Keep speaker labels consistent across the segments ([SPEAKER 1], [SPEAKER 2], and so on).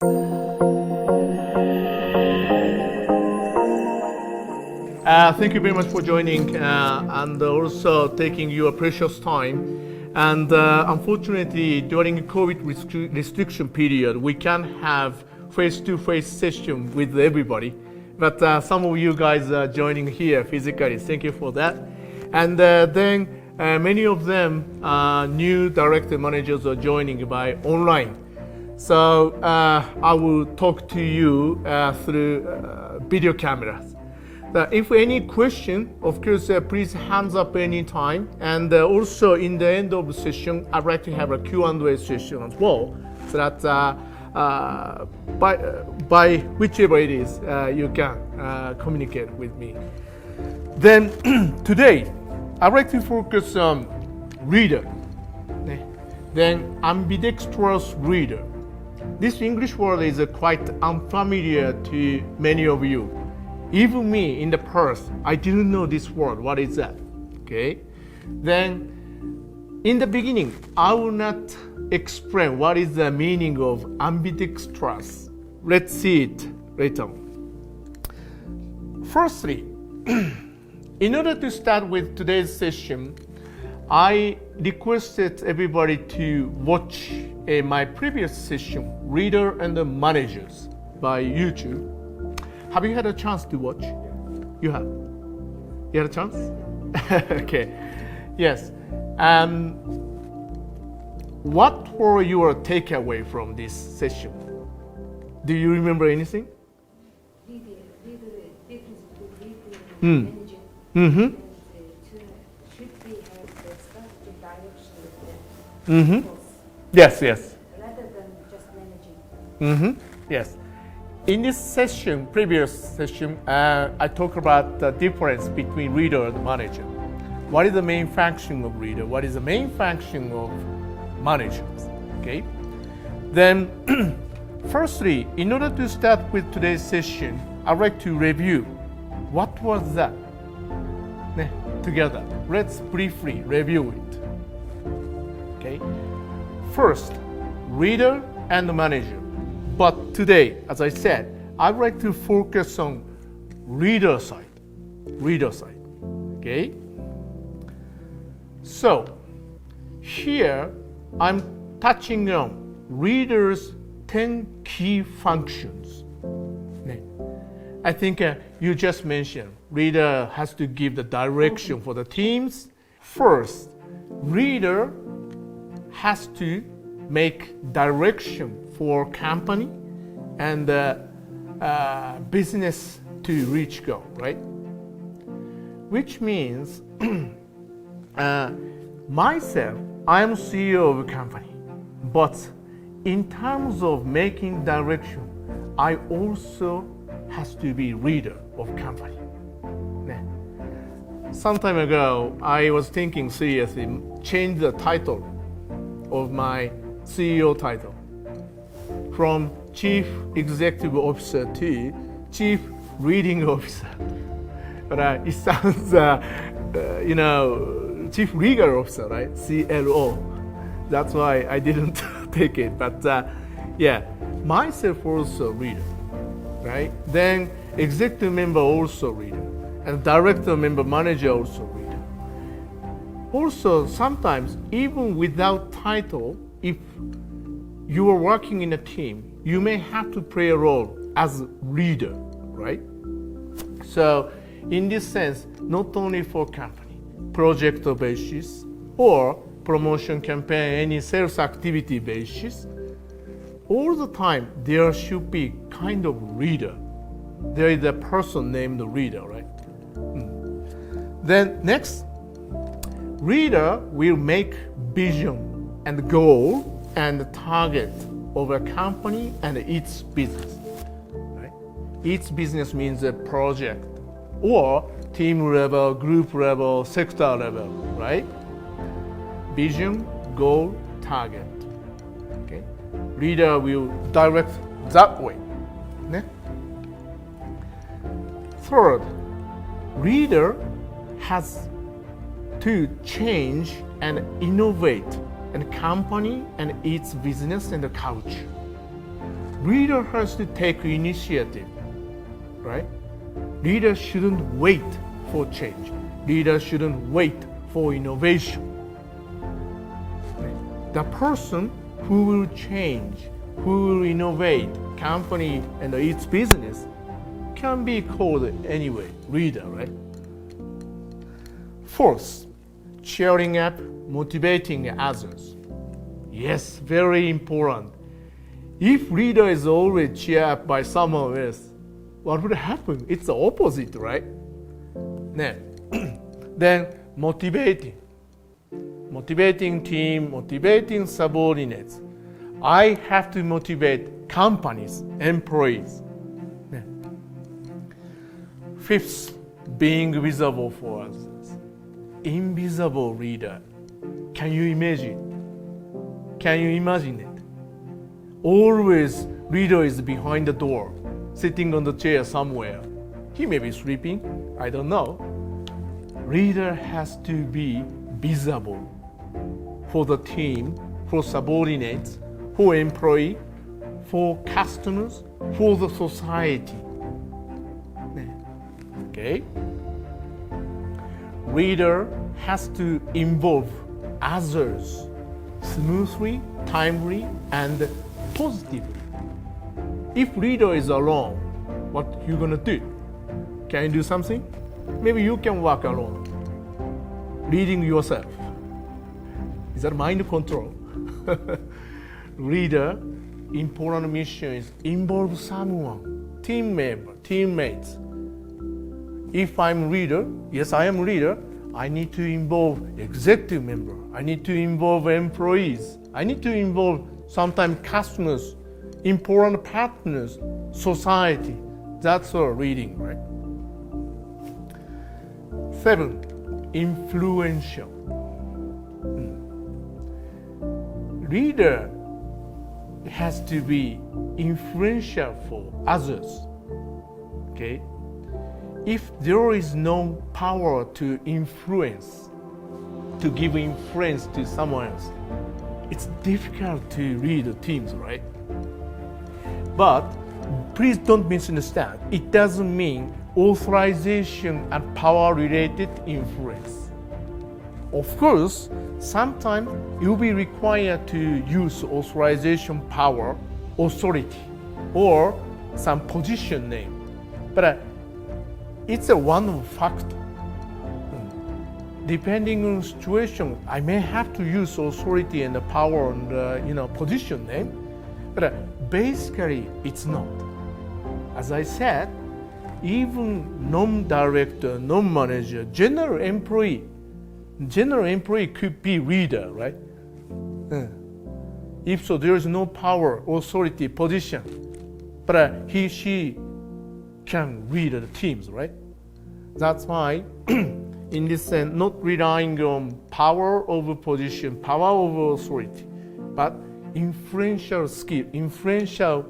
[SPEAKER 1] Thank you very much for joining and also taking your precious time. And unfortunately, during COVID restriction period, we can't have face-to-face session with everybody. But some of you guys are joining here physically. Thank you for that. And then many of them new director managers are joining by online. So I will talk to you through video cameras. If any question, of course, please hands up anytime. And also in the end of the session, I'd like to have a Q&A session as well, so that by whichever it is, you can communicate with me. Then today, I'd like to focus on reader. Then ambidextrous reader. This English word is quite unfamiliar to many of you. Even me in the past, I didn't know this word. What is that? Okay. Then, in the beginning, I will not explain what is the meaning of ambidextrous. Let's see it later on. Firstly, in order to start with today's session, I requested everybody to watch my previous session, Reader and the Managers, by YouTube. Have you had a chance to watch? You have? You had a chance? Okay. Yes. What were your takeaway from this session? Do you remember anything? Managing. Mm-hmm. Should we have the strategic direction with the people? Yes, yes. Rather than just managing. Yes. In this session, previous session, I talked about the difference between reader and manager. What is the main function of reader? What is the main function of managers? Okay. Then, firstly, in order to start with today's session, I'd like to review what was that. Together, let's briefly review it. Okay. First, reader and manager. But today, as I said, I'd like to focus on reader side. Reader side. Okay? So, here I'm touching on reader's 10 key functions. I think you just mentioned reader has to give the direction for the teams. First, reader has to make direction for company and business to reach goal, right? Which means myself, I am CEO of a company, but in terms of making direction, I also has to be leader of company. Some time ago, I was thinking seriously, change the title of my CEO title from Chief Executive Officer to Chief Reading Officer. But it sounds, Chief Legal Officer, right? CLO. That's why I didn't take it. But yeah, myself also reader, right? Then executive member also reader, and director member manager also reader. Also, sometimes even without title, if you are working in a team, you may have to play a role as leader, right? So, in this sense, not only for company, project basis, or promotion campaign, any sales activity basis, all the time there should be kind of leader. There is a person named leader, right? Then next, reader will make vision and goal and target of a company and its business. Right? Its business means a project or team level, group level, sector level, right? Vision, goal, target. Okay? Leader will direct that way. Third, reader has to change and innovate and company and its business and the culture. Leader has to take initiative, right? Leader shouldn't wait for change. Leader shouldn't wait for innovation. The person who will change, who will innovate company and its business can be called anyway leader, right? Fourth, cheering up, motivating others. Yes, very important. If leader is always cheered up by someone else, what would happen? It's the opposite, right? Then motivating team, motivating subordinates. I have to motivate companies, employees. Fifth, being visible for others. Invisible leader. Can you imagine? Can you imagine it? Always leader is behind the door, sitting on the chair somewhere. He may be sleeping, I don't know. Leader has to be visible for the team, for subordinates, for employee, for customers, for the society. Okay? Leader has to involve others smoothly, timely, and positively. If leader is alone, what you gonna do? Can you do something? Maybe you can work alone, leading yourself. Is that mind control? Leader, important mission is involve someone, team member, teammates. If I'm leader, yes, I am leader, I need to involve executive member. I need to involve employees. I need to involve sometimes customers, important partners, society. That's our leading, right? 7, influential. Leader has to be influential for others. Okay? If there is no power to influence, to give influence to someone else, it's difficult to lead the teams, right? But please don't misunderstand. It doesn't mean authorization and power-related influence. Of course, sometimes you'll be required to use authorization power, authority, or some position name. But it's a one factor. Depending on the situation, I may have to use authority and the power and position name, but basically it's not. As I said, even non-director, non-manager, general employee could be leader, right? If so, there is no power, authority, position, but she can lead the teams, right? That's why, in this sense, not relying on power over position, power over authority, but influential skill, influential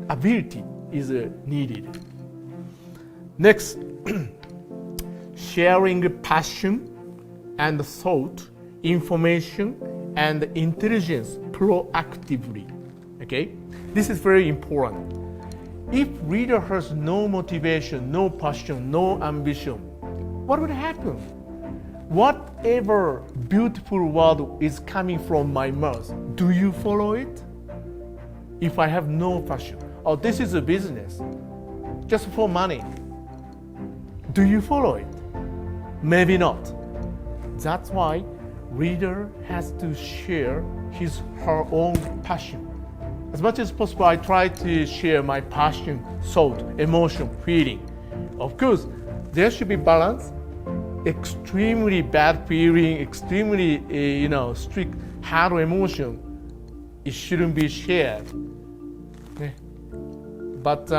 [SPEAKER 1] ability is needed. Next, sharing passion and thought, information and intelligence proactively. Okay, this is very important. If leader has no motivation, no passion, no ambition, what would happen? Whatever beautiful word is coming from my mouth, do you follow it? If I have no passion, oh, this is a business, just for money, do you follow it? Maybe not. That's why leader has to share her own passion. As much as possible, I try to share my passion, thought, emotion, feeling. Of course, there should be balance. Extremely bad feeling, extremely strict, hard emotion, it shouldn't be shared. But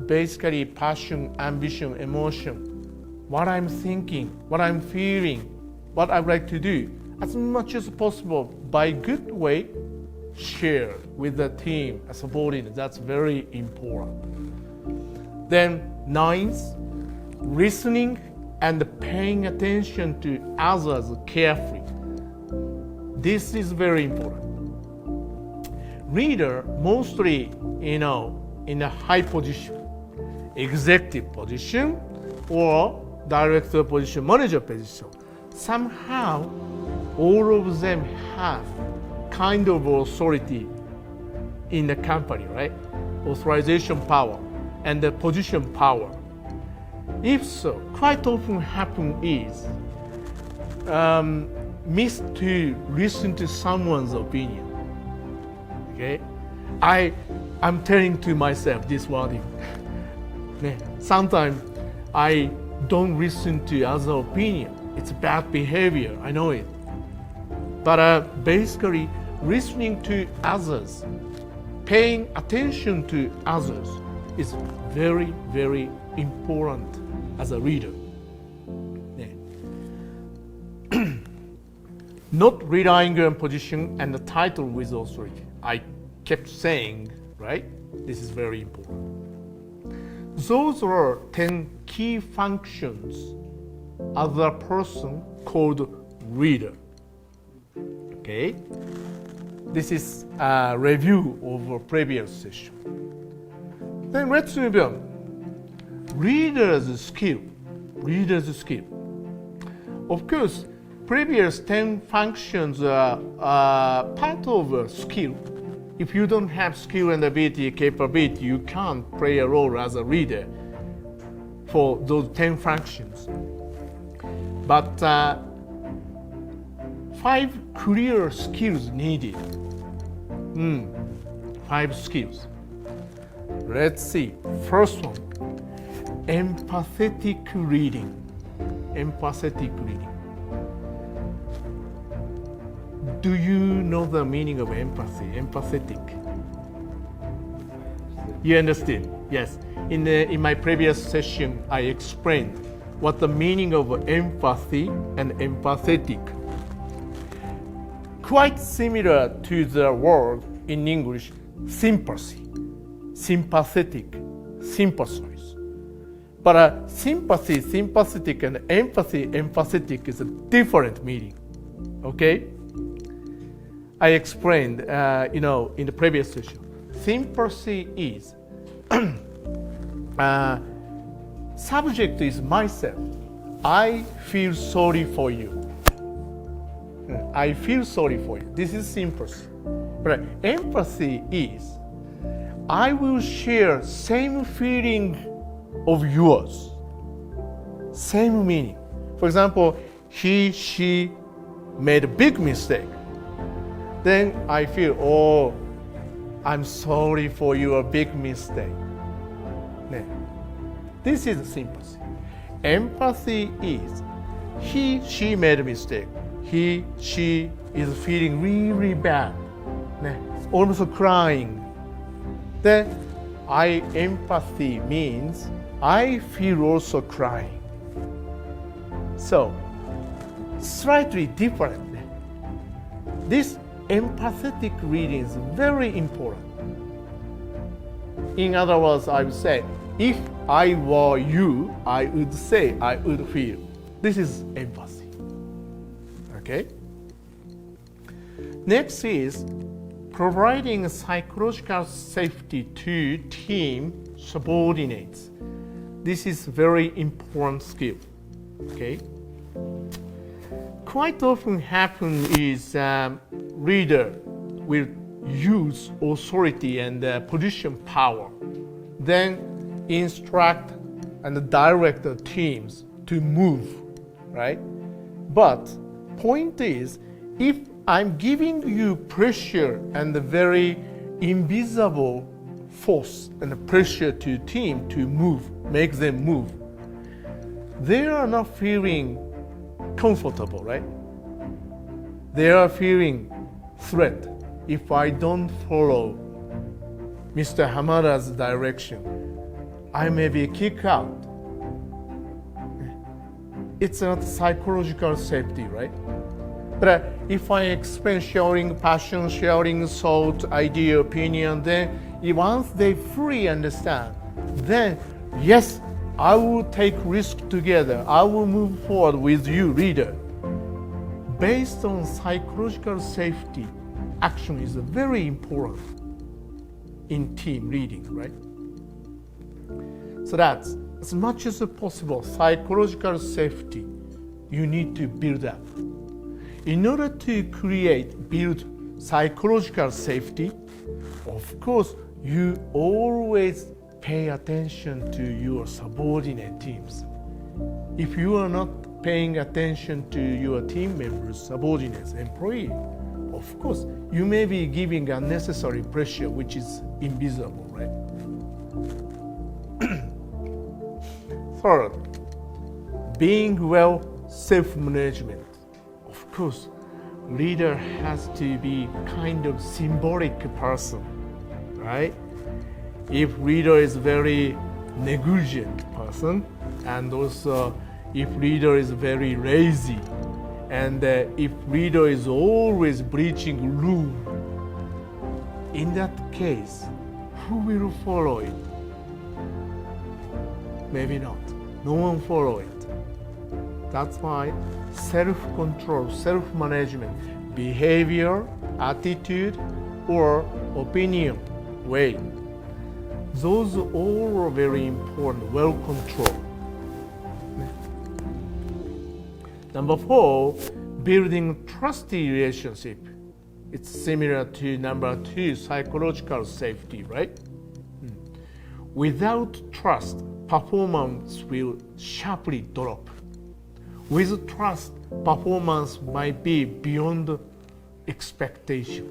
[SPEAKER 1] basically, passion, ambition, emotion, what I'm thinking, what I'm feeling, what I would like to do, as much as possible, by good way, share with the team, a subordinate. That's very important. Then 9th, listening and paying attention to others carefully. This is very important. reader mostly, in a high position, executive position or director position, manager position. Somehow, all of them have kind of authority in the company, right? Authorization power and the position power. If so, quite often happen is miss to listen to someone's opinion. Okay, I'm telling to myself this wording. Sometimes I don't listen to other opinion. It's bad behavior. I know it. But basically, listening to others, paying attention to others is very, very important as a leader. Not relying on position and the title with authority. I kept saying, right? This is very important. Those are 10 key functions of a person called leader. Okay? This is a review of a previous session. Then let's move on. Leader's skill. Of course, previous 10 functions are part of a skill. If you don't have skill and ability, capability, you can't play a role as a leader for those 10 functions. But 5 clear skills needed. 5 skills. Let's see. First one, empathetic reading. Do you know the meaning of empathy? Empathetic. You understood? Yes. In my previous session, I explained what the meaning of empathy and empathetic. Quite similar to the word in English, sympathy, sympathetic, sympathize. But sympathy, sympathetic, and empathy, empathetic is a different meaning. Okay? I explained, in the previous session. Sympathy is subject is myself. I feel sorry for you. I feel sorry for you. This is sympathy. But empathy is I will share same feeling of yours. Same meaning. For example, he, she made a big mistake. Then I feel, I'm sorry for your big mistake. This is sympathy. Empathy is he, she made a mistake. He, she is feeling really bad. Almost crying. Then empathy means I feel also crying. So, slightly different. This empathetic reading is very important. In other words, I would say, if I were you, I would say, I would feel. This is empathy. Okay? Next is providing psychological safety to team subordinates. This is very important skill. Okay? Quite often happen is leader will use authority and position power, then instruct and direct the teams to move, right? But point is, if I'm giving you pressure and the very invisible force and pressure to team to move, make them move, they are not feeling comfortable, right? They are feeling threat. If I don't follow Mr. Hamada's direction, I may be kicked out. It's not psychological safety, right? But if I explain sharing passion, sharing thought, idea, opinion, then once they fully understand, then yes, I will take risk together. I will move forward with you, leader. Based on psychological safety, action is very important. in team leading, right? So that's as much as possible psychological safety you need to build up. In order to build psychological safety, of course, you always pay attention to your subordinate teams. If you are not paying attention to your team members, subordinates, employees, of course, you may be giving unnecessary pressure, which is invisible, right? Third, being well self-management. Of course, leader has to be kind of symbolic person, right? If leader is very negligent person, and also if leader is very lazy, and if leader is always breaching rule, in that case, who will follow it? Maybe not. No one follow it. That's why self-control, self-management, behavior, attitude, or opinion, way. Those all are very important, well-controlled. Number 4, building trusty relationship. It's similar to number 2, psychological safety, right? Without trust, performance will sharply drop. With trust, performance might be beyond expectation.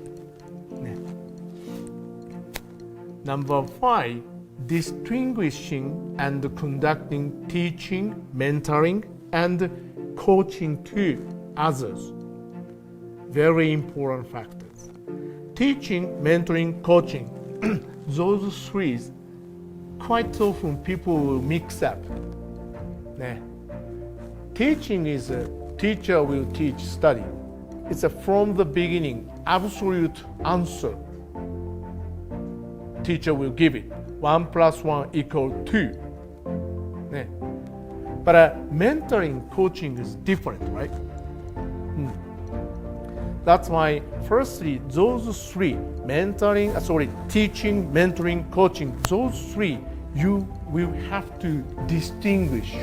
[SPEAKER 1] Number 5, distinguishing and conducting teaching, mentoring, and coaching to others. Very important factors. Teaching, mentoring, coaching. Those three, quite often people will mix up. Teaching is a teacher will teach, study. It's a from the beginning, absolute answer. Teacher will give it. 1 + 1 = 2. But mentoring, coaching is different, right? That's why, firstly, those three, teaching, mentoring, coaching, those three, you will have to distinguish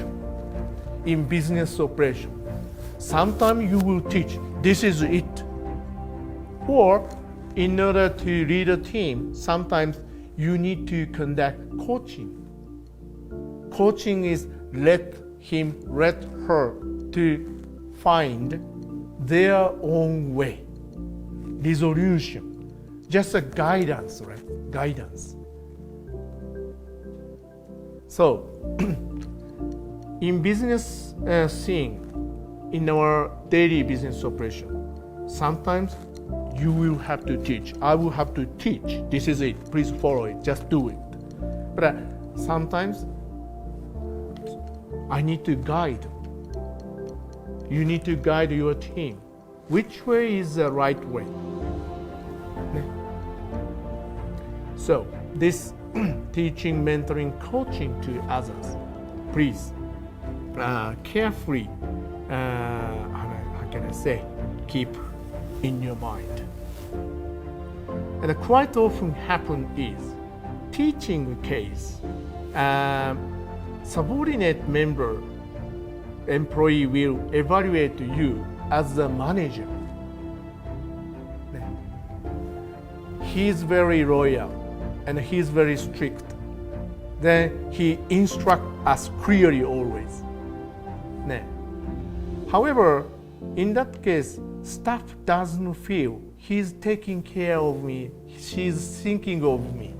[SPEAKER 1] in business operation. Sometimes you will teach, this is it. Or, in order to lead a team, sometimes you need to conduct coaching. Coaching is let her to find their own way. Resolution. Just a guidance, right? Guidance. So, in business scene, in our daily business operation, sometimes you will have to teach. I will have to teach. This is it. Please follow it. Just do it. But sometimes I need to guide. You need to guide your team. Which way is the right way? So, this teaching, mentoring, coaching to others, please carefully, how can I say, keep in your mind. And quite often happen is, teaching case, subordinate member, employee will evaluate you as the manager. He's very loyal and he's very strict. Then he instructs us clearly always. However, in that case, staff doesn't feel he's taking care of me, she's thinking of me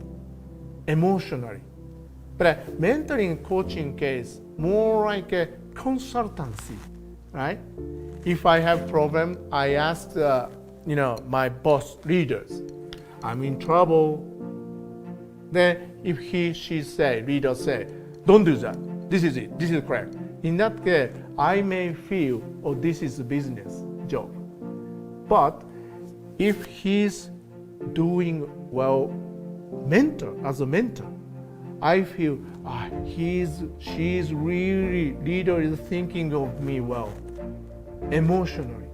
[SPEAKER 1] emotionally. But mentoring coaching case, more like a consultancy, right? If I have problem, I ask my boss leaders, I'm in trouble. Then if leader say, don't do that, this is it, this is correct. In that case, I may feel, oh, this is a business job. But if he's doing well as a mentor, I feel she's really, leader is thinking of me well, emotionally.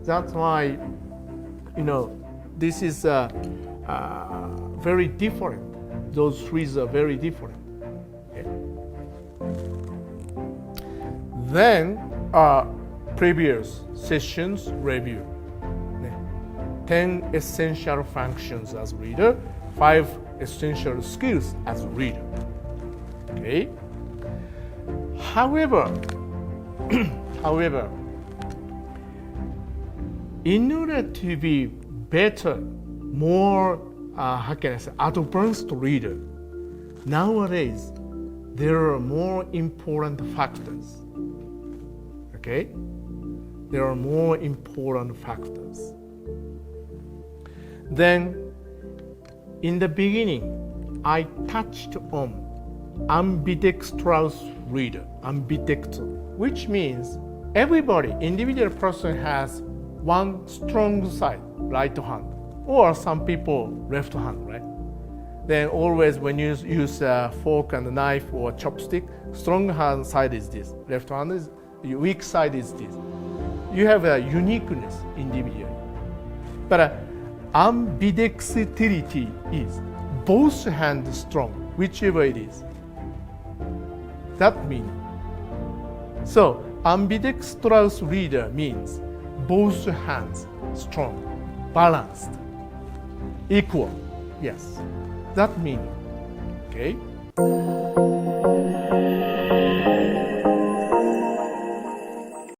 [SPEAKER 1] That's why, this is very different. Those trees are very different. Okay. Then previous sessions review. 10 essential functions as reader, 5 essential skills as reader. Okay. However, in order to be better, more advanced reader, nowadays there are more important factors. Okay? There are more important factors. Then, in the beginning, I touched on ambidextrous reader, ambidextrous, which means everybody, individual person has one strong side, right hand, or some people left hand, right? Then always when you use a fork and a knife or chopstick, strong hand side is this, left hand is, weak side is this. You have a uniqueness individually. But ambidexterity is both hands strong, whichever it is. That means, so ambidextrous reader means both hands strong, balanced, equal. Yes, that meaning. Okay.